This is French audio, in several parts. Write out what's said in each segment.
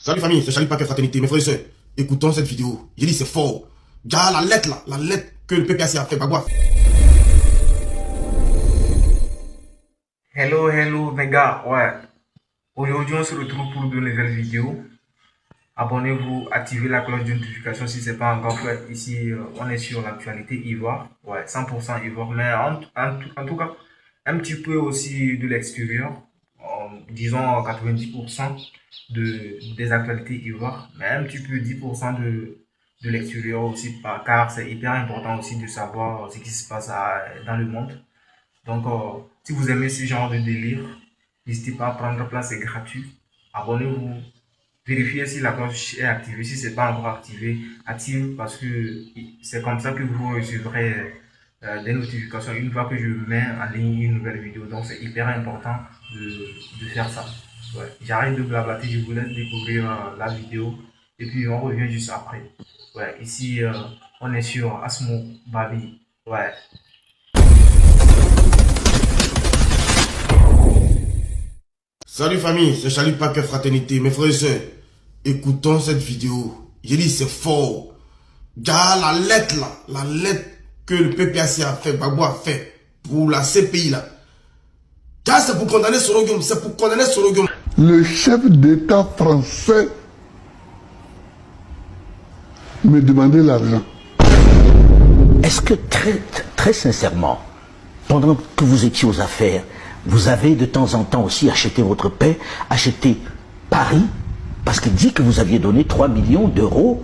Salut famille, c'est Charlie Paquet Fraternité. Mes frères et sœurs, écoutons cette vidéo. J'ai dit c'est fort. Déjà la lettre là, la lettre que le PPAC a fait, Bagua. Hello mes gars, ouais. Aujourd'hui on se retrouve pour de nouvelles vidéos. Abonnez-vous, activez la cloche de notification si ce n'est pas encore fait. Ici on est sur l'actualité Ivoire, ouais, 100% Ivoire, mais en tout cas un petit peu aussi de l'extérieur, disons 90% des actualités Ivoire, mais un petit peu 10% de l'extérieur aussi, car c'est hyper important aussi de savoir ce qui se passe dans le monde. Donc, si vous aimez ce genre de délire, n'hésitez pas à prendre place, c'est gratuit. Abonnez-vous, vérifiez si la cloche est activée. Si ce n'est pas encore activé, active parce que c'est comme ça que vous recevrez des notifications une fois que je mets en ligne une nouvelle vidéo. Donc, c'est hyper important de faire ça. Ouais. J'arrête de blablater, je vous laisse découvrir la vidéo et puis on revient juste après. Ouais, ici, on est sur Asmo Babi. Ouais. Salut famille, c'est Charlie Paquet Fraternité. Mes frères et sœurs, écoutons cette vidéo. J'ai dit c'est fort. Déjà la lettre là, la lettre que le PPAC a fait, Bagua a fait pour la CPI là. Déjà c'est pour condamner Sorogium, c'est pour condamner Sorogium. Le chef d'État français me demandait l'argent. Est-ce que très sincèrement, pendant que vous étiez aux affaires, vous avez de temps en temps aussi acheté votre paix, acheté Paris, parce qu'il dit que vous aviez donné 3 millions d'euros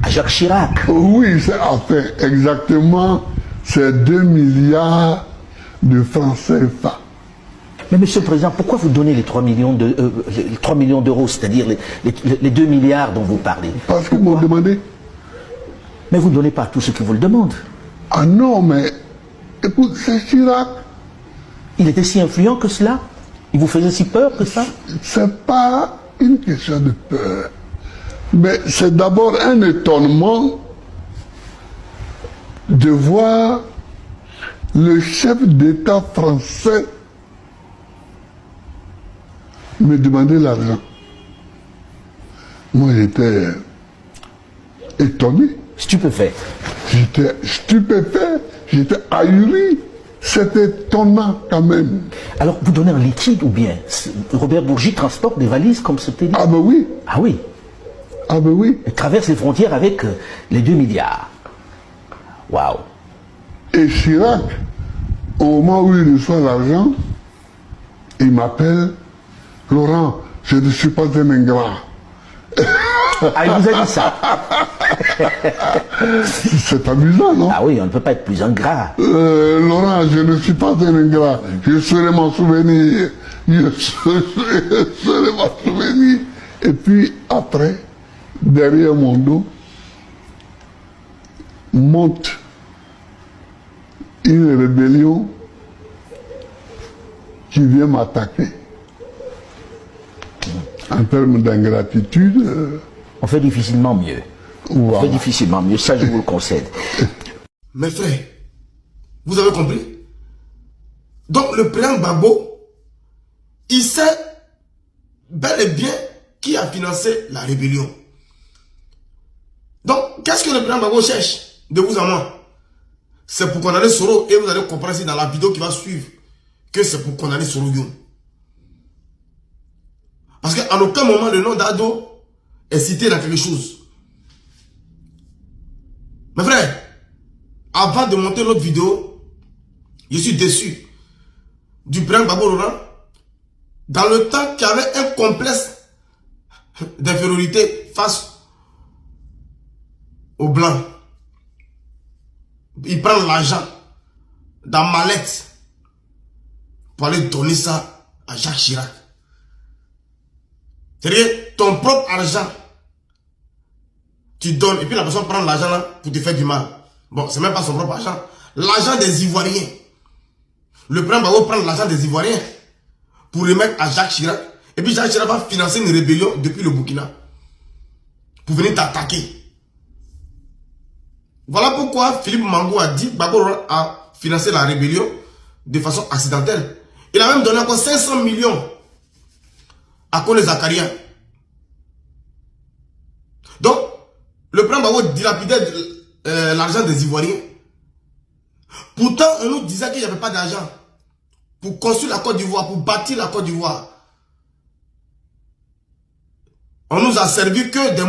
à Jacques Chirac. Oui, c'est enfin exactement, c'est 2 milliards de francs CFA. Mais Monsieur le Président, pourquoi vous donnez les 3 millions d'euros, c'est-à-dire les 2 milliards dont vous parlez? Parce que vous me demandez. Mais vous ne donnez pas tout ce qui vous le demande. Ah non, mais écoute, c'est Chirac. Il était si influent que cela? Il vous faisait si peur que ça? C'est pas une question de peur. Mais c'est d'abord un étonnement de voir le chef d'État français me demander l'argent. Moi, j'étais étonné. Stupéfait. J'étais stupéfait, j'étais ahuri. C'est étonnant quand même. Alors, vous donnez en liquide ou bien Robert Bourgi transporte des valises comme c'était dit? Ah ben oui. Ah oui. Ah ben oui. Il traverse les frontières avec les 2 milliards. Waouh. Et Chirac, au moment où il reçoit l'argent, il m'appelle, Laurent, je ne suis pas un ingrat. Ah, il vous a dit ça? C'est amusant, non? Ah oui, on ne peut pas être plus ingrat. Laurent, je ne suis pas un ingrat. Je saurai m'en souvenir. Je saurai m'en souvenir. Et puis après, derrière mon dos, monte une rébellion qui vient m'attaquer. En termes d'ingratitude, On fait difficilement mieux. voilà. On fait difficilement mieux, ça je vous le concède. Mes frères, vous avez compris? Donc le président Gbagbo, il sait bel et bien qui a financé la rébellion. Donc, qu'est-ce que le président Gbagbo cherche de vous à moi? C'est pour condamner Soro, et vous allez comprendre ici dans la vidéo qui va suivre que c'est pour condamner Sorogium. Parce qu'à aucun moment le nom d'Ado est cité dans quelque chose. Mes frères, avant de monter l'autre vidéo, je suis déçu du président Gbagbo Laurent dans le temps qu'il y avait un complexe d'infériorité face aux Blancs. Il prend l'argent dans mallette pour aller donner ça à Jacques Chirac. C'est-à-dire, ton propre argent, tu donnes, et puis la personne prend l'argent là pour te faire du mal. Bon, c'est même pas son propre argent. L'argent des Ivoiriens. Le président Gbagbo prend l'argent des Ivoiriens pour remettre à Jacques Chirac. Et puis Jacques Chirac va financer une rébellion depuis le Burkina pour venir t'attaquer. Voilà pourquoi Philippe Mangou a dit que Gbagbo a financé la rébellion de façon accidentelle. Il a même donné encore 500 millions à Kone Zakaria Donc, le président Gbagbo dilapidait l'argent des Ivoiriens. Pourtant, on nous disait qu'il n'y avait pas d'argent pour construire la Côte d'Ivoire, pour bâtir la Côte d'Ivoire. On nous a servi que des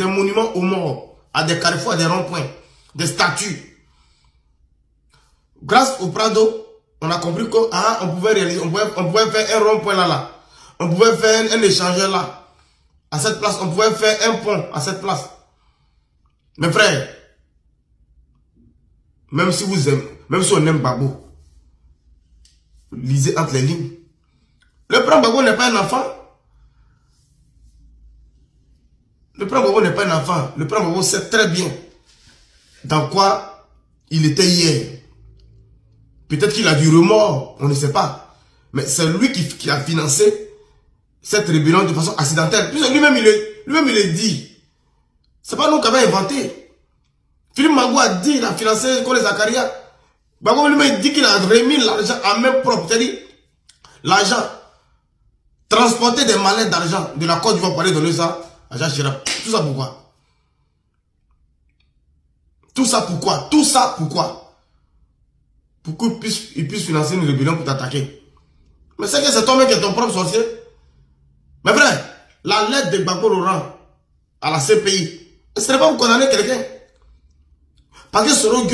monuments aux morts, à des carrefours, à des ronds-points, des statues. Grâce au Prado, on a compris qu'on pouvait réaliser, on pouvait faire un rond-point là. On pouvait faire un échangeur là. À cette place, on pouvait faire un pont à cette place. Mes frères, même si on aime Gbagbo, lisez entre les lignes. Le président Gbagbo n'est pas un enfant. Le président Gbagbo n'est pas un enfant. Le président Gbagbo sait très bien dans quoi il était hier. Peut-être qu'il a du remords, on ne sait pas. Mais c'est lui qui a financé cette rébellion de façon accidentelle. Puisque lui-même, il est dit. C'est pas nous qui avons inventé. Philippe Mago a dit, il a financé comme les Zakaria. Gbagbo lui-même dit qu'il a remis l'argent en main propre. C'est-à-dire, l'argent, transporter des mallettes d'argent de la Côte d'Ivoire pour aller donner ça à Jacques Chirac. Tout ça pourquoi? Tout ça pourquoi? Tout ça pourquoi? Pour qu'il puisse financer une rébellion pour t'attaquer. Mais c'est que c'est toi-même qui est ton propre sorcier. Mais vrai, la lettre de Gbagbo Laurent à la CPI, ce n'est pas pour condamner quelqu'un. Parce que Soro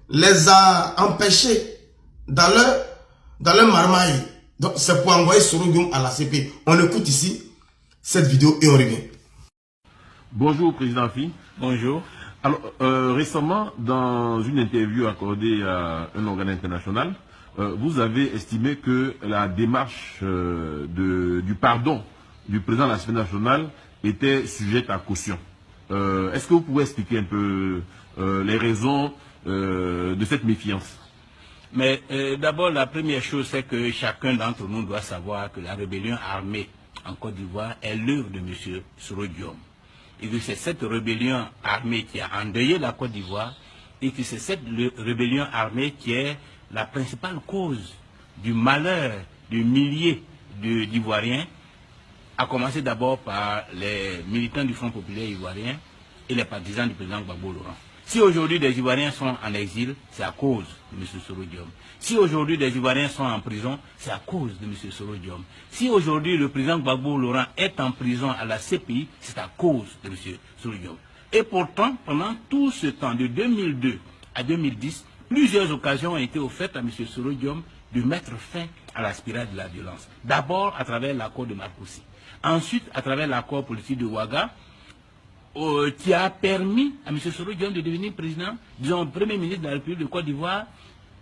les a empêchés dans leur marmaille. Donc c'est pour envoyer Soro à la CPI. On écoute ici cette vidéo et on revient. Bonjour Président Fi. Bonjour. Alors récemment, dans une interview accordée à un organe international, vous avez estimé que la démarche du pardon du président de l'Assemblée nationale était sujette à caution. Est-ce que vous pouvez expliquer un peu les raisons de cette méfiance? Mais d'abord, la première chose, c'est que chacun d'entre nous doit savoir que la rébellion armée en Côte d'Ivoire est l'œuvre de M. Soro Diom. Et que c'est cette rébellion armée qui a endeuillé la Côte d'Ivoire et que c'est cette rébellion armée qui est la principale cause du malheur de milliers d'Ivoiriens, à commencer d'abord par les militants du Front populaire ivoirien et les partisans du président Gbagbo Laurent. Si aujourd'hui des Ivoiriens sont en exil, c'est à cause de M. Soro Diom. Si aujourd'hui des Ivoiriens sont en prison, c'est à cause de M. Soro Diom. Si aujourd'hui le président Gbagbo Laurent est en prison à la CPI, c'est à cause de M. Soro Diom. Et pourtant, pendant tout ce temps, de 2002 à 2010, plusieurs occasions ont été offertes à M. Soro Diom de mettre fin à la spirale de la violence. D'abord à travers l'accord de Marcoussis. Ensuite, à travers l'accord politique de Ouaga, qui a permis à M. Soro Diom de devenir président, disons, premier ministre de la République de Côte d'Ivoire,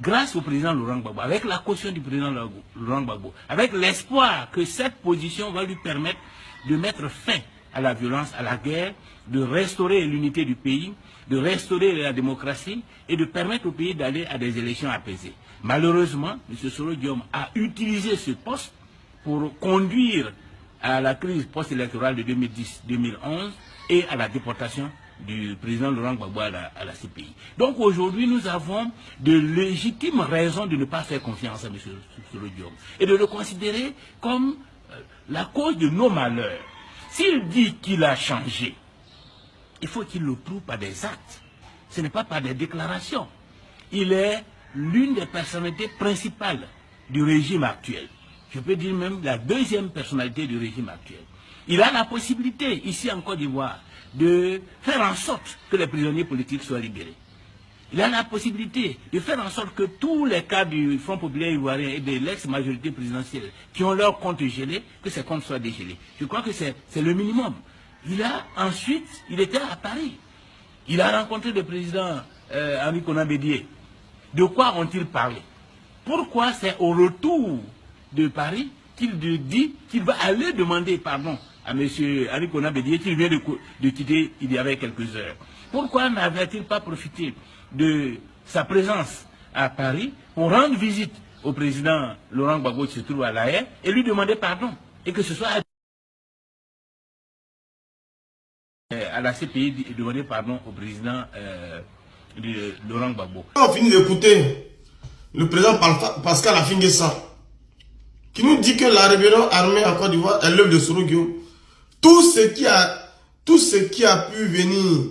grâce au président Laurent Gbagbo, avec la caution du président Laurent Gbagbo, avec l'espoir que cette position va lui permettre de mettre fin à la violence, à la guerre, de restaurer l'unité du pays, de restaurer la démocratie et de permettre au pays d'aller à des élections apaisées. Malheureusement, M. Soro Diom a utilisé ce poste pour conduire à la crise post-électorale de 2010-2011 et à la déportation du président Laurent Gbagbo à la CPI. Donc aujourd'hui, nous avons de légitimes raisons de ne pas faire confiance à M. Soro Diom et de le considérer comme la cause de nos malheurs. S'il dit qu'il a changé, il faut qu'il le prouve par des actes. Ce n'est pas par des déclarations. Il est l'une des personnalités principales du régime actuel. Je peux dire même la deuxième personnalité du régime actuel. Il a la possibilité, ici en Côte d'Ivoire, de faire en sorte que les prisonniers politiques soient libérés. Il a la possibilité de faire en sorte que tous les cas du Front populaire ivoirien et de l'ex-majorité présidentielle qui ont leurs comptes gelés, que ces comptes soient dégelés. Je crois que c'est le minimum. Il était à Paris. Il a rencontré le président Henri Konan Bédié. De quoi ont-ils parlé? Pourquoi c'est au retour de Paris qu'il dit qu'il va aller demander pardon à M. Henri Konan Bédié qu'il vient de quitter il y avait quelques heures? Pourquoi n'avait-il pas profité de sa présence à Paris pour rendre visite au président Laurent Gbagbo qui se trouve à La Haye et lui demander pardon? Et que ce soit à la CPI et demander pardon au président Laurent Gbagbo. On finit d'écouter le président Pascal Affi-N'Guessan qui nous dit que la rébellion armée en Côte d'Ivoire est l'œuvre de Soro Diom. Tout ce qui a tout ce qui a pu venir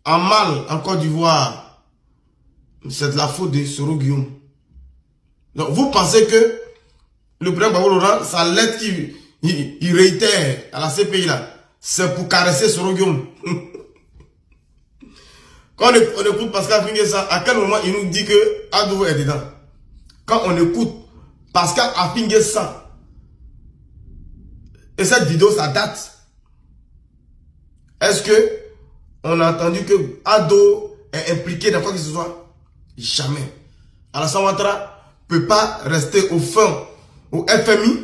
en mal en Côte d'Ivoire, c'est de la faute de Soro Guillaume. Donc vous pensez que le président Gbagbo Laurent, sa lettre qu'il réitère à la CPI là, c'est pour caresser Soro Guillaume. Quand on écoute Pascal Afingessa, à quel moment il nous dit que Ado est dedans? Quand on écoute Pascal Afingessa, et cette vidéo ça date, est-ce que on a entendu que Ado est impliqué dans quoi que ce soit? Jamais. Alassane Ouattara ne peut pas rester au fond, au FMI,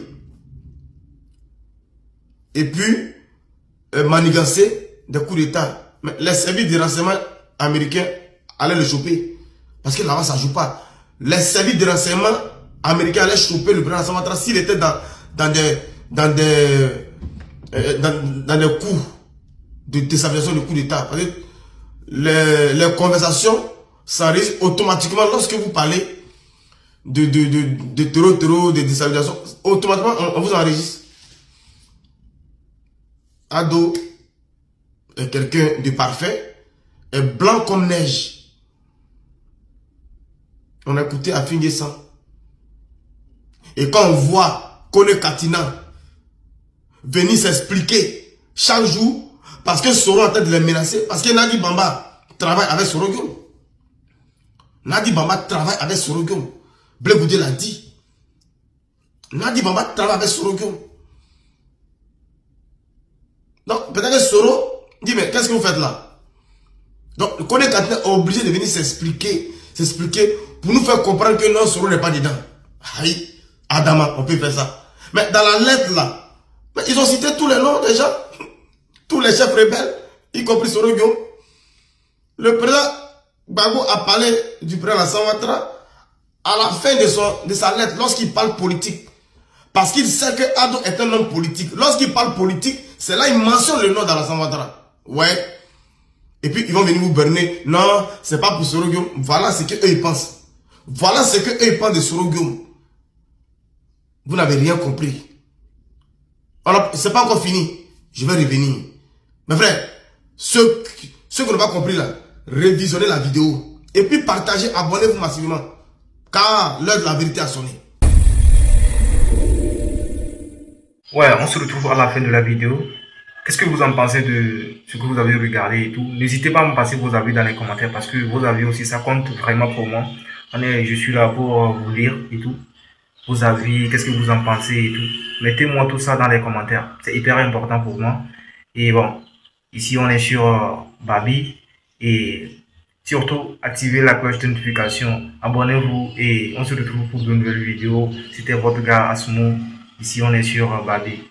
et puis manigancer des coups d'État. Mais les services de renseignement américains allaient le choper. Parce que là-bas, ça ne joue pas. Les services de renseignement américains allaient choper le président Alassane Ouattara s'il était dans des coups de déstabilisation de coups d'État. Parce que les conversations s'enregistrent automatiquement lorsque vous parlez de terreau, de déstabilisation. Automatiquement, on vous enregistre. Ado est quelqu'un de parfait, est blanc comme neige. On a écouté Afingessa. Et quand on voit Kone Katina venir s'expliquer chaque jour, parce que Soro est en train de les menacer, parce que Nadi Bamba travaille avec Soro Guillaume. Nadi Bamba travaille avec Soro Guillaume. Blé Goudé l'a dit. Nadi Bamba travaille avec Soro Guillaume. Donc, peut-être que Soro dit, mais qu'est-ce que vous faites là? Donc, Kone Katina est obligé de venir s'expliquer pour nous faire comprendre que non, Soro n'est pas dedans. Aïe, Adama, on peut faire ça. Mais dans la lettre là, ils ont cité tous les noms déjà. Tous les chefs rebelles, y compris Soro Guillaume. Le président Gbagbo a parlé du président Alassane Ouattara à la fin de sa lettre, lorsqu'il parle politique. Parce qu'il sait que Ado est un homme politique. Lorsqu'il parle politique, c'est là qu'il mentionne le nom d'Alassane Ouattara. Ouais. Et puis ils vont venir vous berner. Non, c'est pas pour Soro Guillaume. Voilà ce qu'eux ils pensent. Voilà ce qu'eux ils pensent de Soro Guillaume. Vous n'avez rien compris. C'est pas encore fini. Je vais revenir. Mais frère, ceux qui n'ont pas compris là, révisionnez la vidéo. Et puis partagez, abonnez-vous massivement. Car l'heure de la vérité a sonné. Ouais, on se retrouve à la fin de la vidéo. Qu'est-ce que vous en pensez de ce que vous avez regardé et tout? N'hésitez pas à me passer vos avis dans les commentaires parce que vos avis aussi, ça compte vraiment pour moi. Je suis là pour vous lire et tout. Vos avis, qu'est-ce que vous en pensez et tout. Mettez-moi tout ça dans les commentaires. C'est hyper important pour moi. Et bon, ici on est sur Babi. Et surtout, activez la cloche de notification. Abonnez-vous et on se retrouve pour de nouvelles vidéos. C'était votre gars Asmo. Ici on est sur Babi.